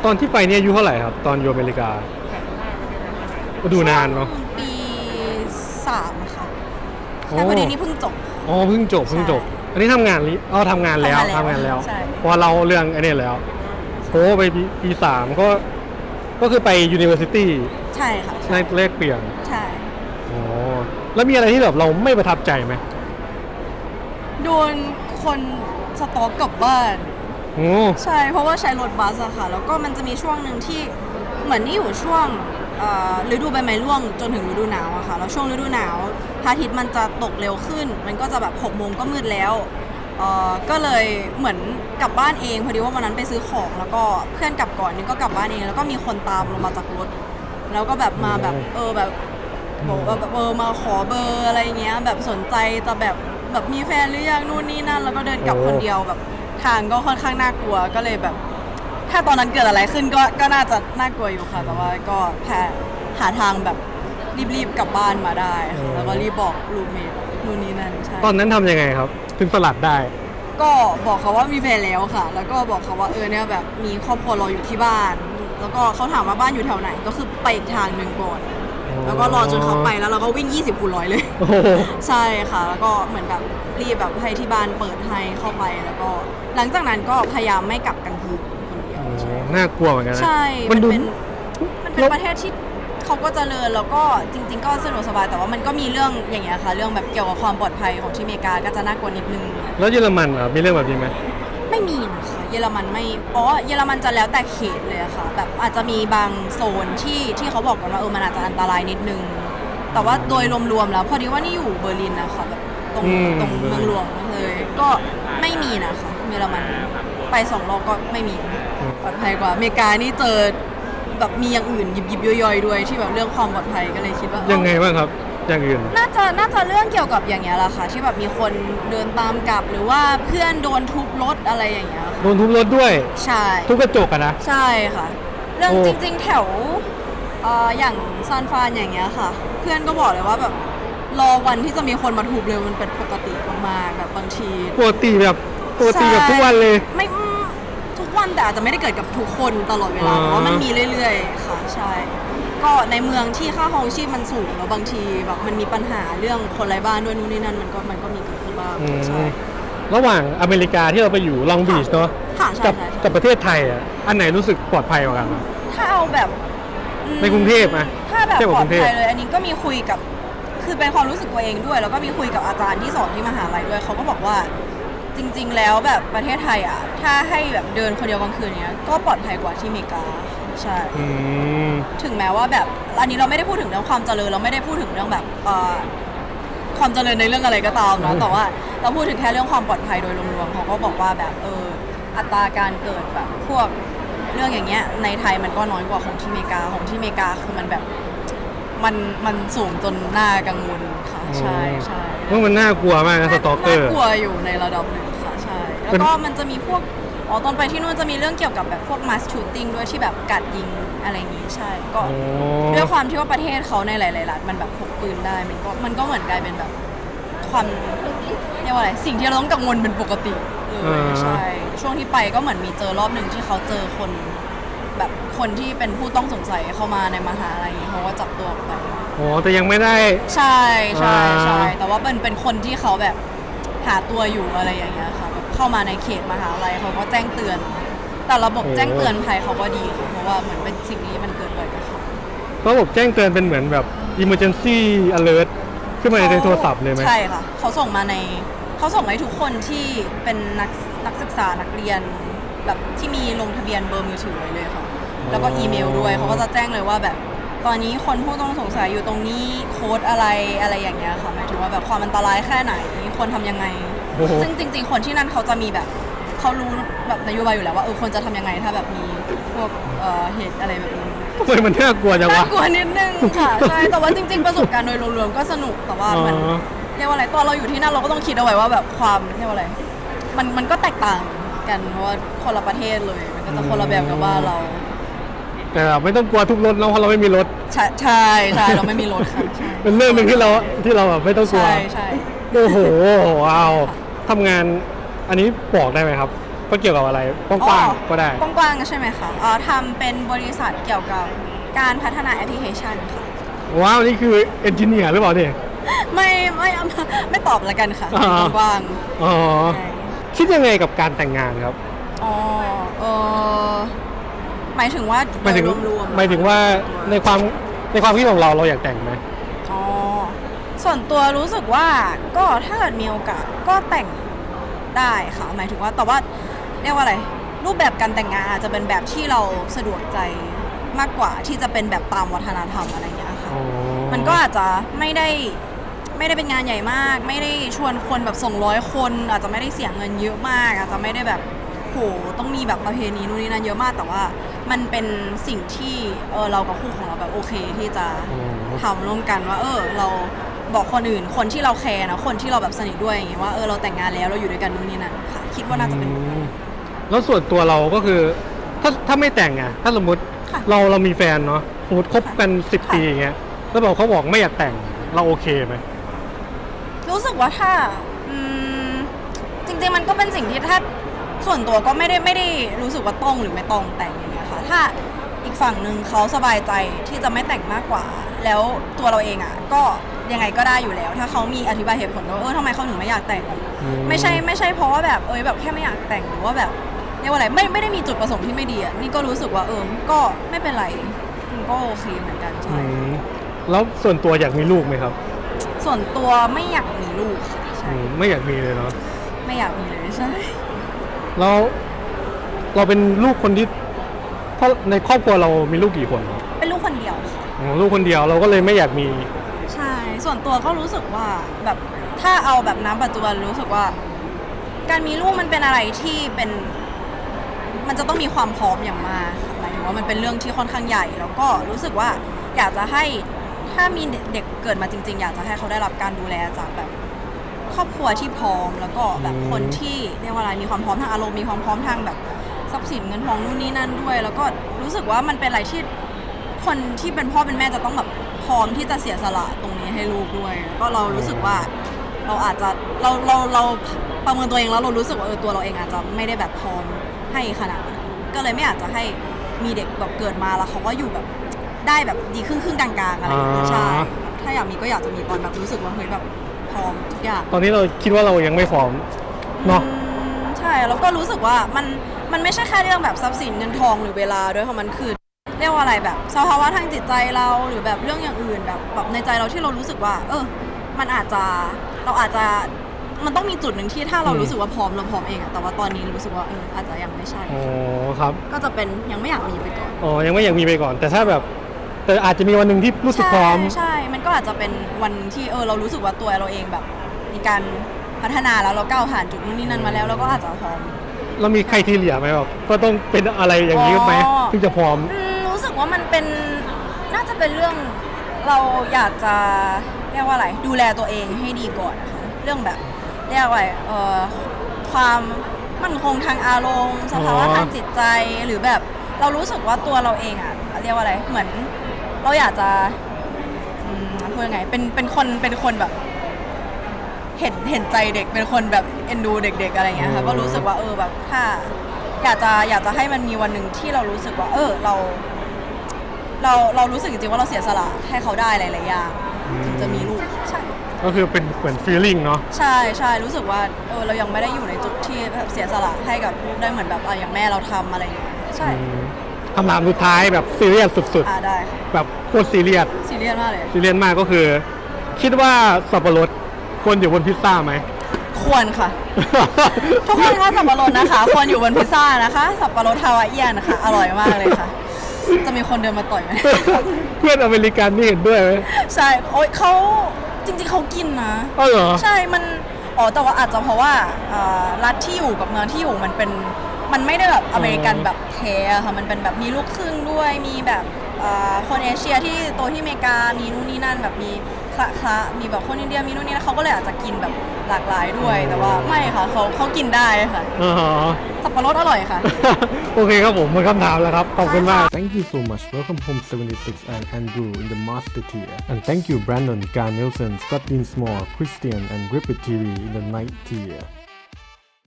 ตอนที่ไปเนี่ยอายุเท่าไหร่ครับตอนอยู่อเมริกาก็ดูนานเนาะปี 3ค่ะโอ้แต่พอดีนี่เพิ่งจบอ๋อเพิ่งจบอันนี้ทำงานทำงานแล้วใช่พอเราเรื่องไอ้นี่แล้วโอ้ไปปี 3ก็คือไป University ใช่ค่ะในแลกเปลี่ยนใช่อ๋อแล้วมีอะไรที่แบบเราไม่ประทับใจไหมโดนคนสต็อกกลับบ้านโอ้ใช่เพราะว่าใช้รถบัสอะค่ะแล้วก็มันจะมีช่วงหนึ่งที่เหมือนนี่อยู่ช่วงฤดูใบไม้ร่วงจนถึงฤดูหนาวอะค่ะแล้วช่วงฤดูหนาวพระอาทิตย์มันจะตกเร็วขึ้นมันก็จะแบบ6 โมงก็มืดแล้วก็เลยเหมือนกลับบ้านเองพอดีว่าวันนั้นไปซื้อของแล้วก็เพื่อนกลับก่อนนี่ก็กลับบ้านเองแล้วก็มีคนตามลงมาจากรถแล้วก็แบบมาแบบแบบบอกว่าแบบมาขอเบอร์อะไรเงี้ยแบบสนใจจะแบบมีแฟนหรือยังนู่นนี่นั่นแล้วก็เดินกลับคนเดียวแบบทางก็ค่อนข้างน่ากลัวก็เลยแบบถ้าตอนนั้นเกิดอะไรขึ้นก็น่าจะน่ากลัวอยู่ค่ะแต่ว่าก็หาทางแบบรีบกลับบ้านมาได้ค่ะแล้วก็รีบบอกรูมเมทนู่นนี่นั่นใช่ตอนนั้นทำยังไงครับถึงสลัดได้ก็บอกเขาว่ามีแฟนแล้วค่ะแล้วก็บอกเขาว่าเนี่ยแบบมีครอบครัวรออยู่ที่บ้านแล้วก็เขาถามว่าบ้านอยู่แถวไหนก็คือไปอีกทางหนึ่งก่อนแล้วก็รอจนเขาไปแล้วเราก็วิ่ง20 คูณ 100เลยใช่ค่ะแล้วก็เหมือนแบบรีบแบบให้ที่บ้านเปิดให้เข้าไปแล้วก็หลังจากนั้นก็พยายามไม่กลับกลางคืนคนเดียวน่ากลัวเหมือนกันนะใช่มันเป็นประเทศที่เขาก็เจริญแล้วก็จริงๆก็สะดวกสบายแต่ว่ามันก็มีเรื่องอย่างเงี้ยค่ะเรื่องแบบเกี่ยวกับความปลอดภัยของที่อเมริกาก็จะน่ากลัวนิดนึงแล้วเยอรมันมีเรื่องแบบนี้ไหมไม่มีนะคะเยอรมันไม่เยอรมันจะแล้วแต่เขตเลยค่ะแบบอาจจะมีบางโซนที่เขาบอกกันว่ามันอาจจะอันตรายนิดนึงแต่ว่าโดยรวมๆแล้วพอดีว่านี่อยู่เบอร์ลินนะคะแบบตรงเมืองหลวงเลยก็ไม่มีนะคะเยอรมันไป2 รอบก็ไม่มีปลอดภัยกว่าอเมริกานี่เจอแบบมีอย่างอื่นยิบย่อยๆด้วยที่แบบเรื่องความปลอดภัยก็เลยคิดว่ายังไงบ้างครับอย่างอื่นน่าจะเรื่องเกี่ยวกับอย่างเงี้ยแหละค่ะที่แบบมีคนเดินตามกลับหรือว่าเพื่อนโดนทุบรถอะไรอย่างเงี้ยโดนทุบรถด้วยใช่ทุบกระจกอะนะใช่ค่ะเรื่องจริงๆแถวอย่างซานฟรานอย่างเงี้ยค่ะเพื่อนก็บอกเลยว่าแบบรอวันที่จะมีคนมาทุบเลยมันเป็นปกติมากๆแบบบางทีปกติแบบทุกวันเลยไม่ทุกวันแต่อาจจะไม่ได้เกิดกับทุกคนตลอดเวลาแต่ว่ามันมีเรื่อยๆค่ะใช่ก็ในเมืองที่ค่าครองชีพมันสูงแล้วบางทีแบบมันมีปัญหาเรื่องคนไร้บ้านด้วยนู่นนี่นั่นมันก็มีเกิดขึ้นบ้างใช่ระหว่างอเมริกาที่เราไปอยู่ลองบีชเนาะกับประเทศไทยอันไหนรู้สึกปลอดภัยกว่ากันถ้าเอาแบบในกรุงเทพถ้าแบบปลอดภัยเลยอันนี้ก็มีคุยกับคือเป็นความรู้สึกตัวเองด้วยแล้วก็มีคุยกับอาจารย์ที่สอนที่มหาลัยด้วยเขาก็บอกว่าจริงๆแล้วแบบประเทศไทยถ้าให้แบบเดินคนเดียวกลางคืนเนี้ยก็ปลอดภัยกว่าที่อเมริกาใช่ถึงแม้ว่าแบบอันนี้เราไม่ได้พูดถึงเรื่องความเจริญเราไม่ได้พูดถึงเรื่องแบบความเจริญในเรื่องอะไรก็ตามนะแต่ว่าเราพูดถึงแค่เรื่องความปลอดภัยโดยรวมๆเขาก็บอกว่าแบบอัตราการเกิดแบบพวกเรื่องอย่างเงี้ยในไทยมันก็น้อยกว่าของที่อเมริกาคือมันแบบมันสูงจนน่ากังวลค่ะใช่เพราะมันน่ากลัวมากนะสตอกเกอร์น่ากลัวอยู่ในระดับหนึ่งค่ะใช่แล้วก็มันจะมีพวกตอนไปที่นู่นจะมีเรื่องเกี่ยวกับแบบพวกmass shooting ด้วยที่แบบกัดยิงอะไรอย่างงี้ใช่ก็ด้วยความที่ว่าประเทศเขาในหลายๆรัฐมันแบบพกปืนได้มันก็เหมือนกลายเป็นแบบความเรียกว่าอะไรสิ่งที่เราต้องกังวลเป็นปกติใช่ช่วงที่ไปก็เหมือนมีเจอรอบหนึ่งที่เขาเจอคนแบบคนที่เป็นผู้ต้องสงสัยเข้ามาในมหาลัยเขาก็จับตัวออกไปแต่ยังไม่ได้ใช่แต่ว่าเป็นคนที่เขาแบบหาตัวอยู่อะไรอย่างเงี้ยค่ะแบบเข้ามาในเขตมหาลัยเขาก็แจ้งเตือนแต่ระบบแจ้งเตือนภัยเขาก็ดีค่ะเพราะว่าเหมือนเป็นสิ่งนี้มันเกิดบ่อยกับเขาระบบแจ้งเตือนเป็นเหมือนแบบ emergency alert ขึ้นมาในโทรศัพท์เลยไหมใช่ค่ะเขาส่งให้ทุกคนที่เป็นนักศึกษานักเรียนแบบที่มีลงทะเบียนเบอร์มือถือไว้เลยค่ะแล้วก็อีเมลด้วยเขาก็จะแจ้งเลยว่าแบบตอนนี้คนผู้ต้องสงสัยอยู่ตรงนี้โค้ดอะไรอย่างเงี้ยค่ะหมายถึงว่าแบบความอันตรายแค่ไหนควรทำยังไงซึ่งจริงๆคนที่นั่นเขาจะมีแบบเขารู้แบบนโยบายอยู่แล้วว่าควรจะทำยังไงถ้าแบบมีพวกเหตุอะไรแบบนี้ทำไมมันน่ากลัวจังวะน่ากลัวนิดนึงค่ะใช่แต่ว่าจริงๆประสบการณ์โดยรวมๆก็สนุกแต่ว่ามันเรียกว่าอะไรตอนเราอยู่ที่นั่นเราก็ต้องคิดเอาไว้ว่าแบบความเรียกว่าอะไรมันก็แตกต่างกันเพราะว่าคนละประเทศเลยมันก็จะคนละแบบกับบ้านเราแต่ไม่ต้องกลัวทุกรถนะเพราะเราไม่มีรถใช่เราไม่มีรถค่ะเป็นเรื่องหนึ่งที่เราแบบไม่ต้องกลัวใช่โอ้โหว้าวทำงานอันนี้บอกได้ไหมครับ ก็เกี่ยวกับอะไรกว้างๆก็ได้ กว้างๆใช่ไหมคะทำเป็นบริษัทเกี่ยวกับการพัฒนาแอปพลิเคชันค่ะ ว้าวนี่คือเอนจิเนียร์หรือเปล่าเนี่ย ไม่ตอบละกันค่ะกว้างๆ อ๋อ ใช่ คิดยังไงกับการแต่งงานครับ อ๋อหมายถึงว่า หมายถึง โดยรวมๆ หมายถึงว่าในความคิดของเราอยากแต่งไหม อ๋อส่วนตัวรู้สึกว่าก็ถ้าเกิดมีโอกาสก็แต่งได้ค่ะหมายถึงว่าแต่ว่าเรียกว่าอะไรรูปแบบการแต่งงานอาจจะเป็นแบบที่เราสะดวกใจมากกว่าที่จะเป็นแบบตามวัฒนธรรมอะไรอย่างเงี้ยค่ะ อ๋อ มันก็อาจจะไม่ได้เป็นงานใหญ่มาก ไม่ได้ชวนคนแบบ200 คนอาจจะไม่ได้เสียเงินเยอะมาก อาจจะไม่ได้แบบโหต้องมีแบบประเพณีนู่นนี่นั่นเยอะมากแต่ว่ามันเป็นสิ่งที่เรากับคู่ของเราแบบโอเคที่จะทำร่วมกันว่าเราบอกคนอื่นคนที่เราแคร์นะคนที่เราแบบสนิทด้วยอย่างเงี้ยว่าเราแต่งงานแล้วเราอยู่ด้วยกันนู่นนี่นั่นค่ะคิดว่าน่าจะเป็นแบบนั้น แล้วส่วนตัวเราก็คือถ้าไม่แต่งอ่ะถ้าสมมติ ค่ะ เรามีแฟนเนาะสมมติคบกัน10 ค่ะ ปีอย่างเงี้ยแล้วเขาบอกไม่อยากแต่งเราโอเคไหม รู้สึกว่าถ้าจริงๆมันก็เป็นสิ่งที่ถ้าส่วนตัวก็ไม่ได้รู้สึกว่าต้องหรือไม่ต้องแต่งอย่างเงี้ยค่ะถ้าอีกฝั่งหนึ่งเขาสบายใจที่จะไม่แต่งมากกว่า แล้วตัวเราเองอ่ะก็ยังไงก็ได้อยู่แล้ว ถ้าเขามีอธิบายเหตุผลว่าทำไมเขาถึงไม่อยากแต่งไม่ใช่เพราะว่าแบบแบบแค่ไม่อยากแต่งหรือว่าแบบเรียกว่าอะไรไม่ได้มีจุดประสงค์ที่ไม่ดีอ่ะนี่ก็รู้สึกว่าก็ไม่เป็นไรมันก็โอเคเหมือนกันใช่ แล้วส่วนตัวอยากมีลูกไหมครับ ส่วนตัวไม่อยากมีลูกค่ะใช่ ไม่อยากมีเลยเนาะ ไม่อยากมีเลยใช่ แล้วเราเป็นลูกคนที่ถ้าในครอบครัวเรามีลูกกี่คนครับ เป็นลูกคนเดียวค่ะ ลูกคนเดียวเราก็เลยไม่อยากมี ใช่ ส่วนตัวก็รู้สึกว่าแบบถ้าเอาแบบน้ำปัจจุบันรู้สึกว่า การมีลูกมันเป็นอะไรที่เป็นมันจะต้องมีความพร้อมอย่างมากค่ะหมายถึงว่ามันเป็นเรื่องที่ค่อนข้างใหญ่ แล้วก็รู้สึกว่าอยากจะให้ถ้ามีเด็กเกิดมาจริงๆอยากจะให้เขาได้รับการดูแลจากแบบครอบครัวที่พร้อมแล้วก็แบบคนที่เรียกว่าอะไรมีความพร้อมทางอารมณ์มีความพร้อมทางแบบทรัพย์สินเงินทองนู่นนี่นั่นด้วย แล้วก็รู้สึกว่ามันเป็นอะไรที่คนที่เป็นพ่อเป็นแม่จะต้องแบบพร้อมที่จะเสียสละตรงนี้ให้ลูกด้วยก็เรารู้สึกว่าเราอาจจะเราประเมินตัวเองแล้วเรารู้สึกว่าตัวเราเองอาจจะไม่ได้แบบพร้อมให้ขนาดนั้นก็เลยไม่อยากจะให้มีเด็กแบบเกิดมาแล้วเขาก็อยู่แบบได้แบบดีครึ่งกลางๆอะไรอย่างเงี้ยใช่ถ้าอยากมีก็อยากจะมีตอนแบบรู้สึกว่าเฮ้ยแบบพร้อมทุกอย่าง ตอนนี้เราคิดว่าเรายังไม่พร้อมเนาะ ใช่แล้วก็รู้สึกว่ามันไม่ใช่แค่เรื่องแบบทรัพย์สินเงินทองหรือเวลาด้วยค่ะมันคือเรียกว่าอะไรแบบสภาวะทางจิตใจเราหรือแบบเรื่องอย่างอื่นแบบในใจเราที่เรารู้สึกว่ามันอาจจะมันต้องมีจุดหนึ่งที่ถ้าเรารู้สึกว่าพร้อมเราพร้อมเองอะแต่ว่าตอนนี้รู้สึกว่าอาจจะยังไม่ใช่ อ๋อครับ ก็จะเป็นยังไม่อยากมีไปก่อน อ๋อยังไม่อยากมีไปก่อน แต่ถ้าแบบแต่อาจจะมีวันหนึ่งที่รู้สึกพร้อม ใช่มันก็อาจจะเป็นวันที่เรารู้สึกว่าตัวเราเองแบบมีการพัฒนาแล้วเราก้าวผ่านจุดนู้นนี่นั่นมาแล้วเราก็อาจจะพร้อม เรามีใครที่เหลือไหมแบบก็ต้องเป็นอะไรอย่างนี้ไหมถึงจะพร้อม รู้สึกว่ามันเป็นน่าจะเป็นเรื่องเราอยากจะเรียกว่าอะไรดูแลตัวเองให้ดีก่อนนะคะเรื่องแบบเรียกว่าอะไรความมั่นคงทางอารมณ์สภาวะทางจิตใจหรือแบบเรารู้สึกว่าตัวเราเองอะเรียกว่าอะไรเหมือนเราอยากจะพูดยังไงเป็นคนแบบเห็นใจเด็กเป็นคนแบบเอ็นดูเด็กๆอะไรเงี้ยค่ะก็รู้สึกว่าแบบถ้าอยากจะให้มันมีวันหนึ่งที่เรารู้สึกว่าเรารู้สึกจริงๆว่าเราเสียสละให้เขาได้หลายๆอย่างถึงจะมีลูกใช่ ก็คือเป็นเหมือน feeling เนาะ ใช่รู้สึกว่าเรายังไม่ได้อยู่ในจุดที่แบบเสียสละให้กับลูกได้เหมือนแบบอย่างแม่เราทำอะไรอย่างเงี้ยใช่ คำถามสุดท้ายแบบซีเรียสสุด ได้ค่ะ ๆแบบโคตรซีเรียส ซีเรียสมากเลย ซีเรียสมากก็คือ คิดว่าสับปะรดควรอยู่บนพิซซ่าไหม ควรค่ะ ทุกคนคะสับปะรดนะคะควรอยู่บนพิซซ่านะคะสับปะรดฮาวายเอียนนะคะอร่อยมากเลยค่ะ จะมีคนเดินมาต่อยไหม เพื่อนอเมริกันนี่เห็นด้วยไหม ใช่เขาจริงๆเขากินนะ อ๋อเหรอ ใช่มันแต่ว่าอาจจะเพราะว่ารัฐที่อยู่กับเมืองที่อยู่มันไม่ได้แบบอเมริกันแบบแท้ค่ะมันเป็นแบบมีลูกครึ่งด้วยมีแบบคนเอเชียที่โตที่อเมริกามีนู่นนี่นั่นแบบมีคละมีแบบคนอินเดียมีนู่นนี่นั่นเขาก็เลยอาจจะกินแบบหลากหลายด้วยแต่ว่าไม่ค่ะเขากินได้ค่ะ อ๋อ สับปะรดอร่อยค่ะ โอเคครับผมหมดคำถามแล้วครับ ขอบคุณมาก Thank you so much Welcome home 76 and Andrew in the master tier and thank you Brandon Gar Nielsen Scott Dinsmore Christian and Griffith TV in the night tier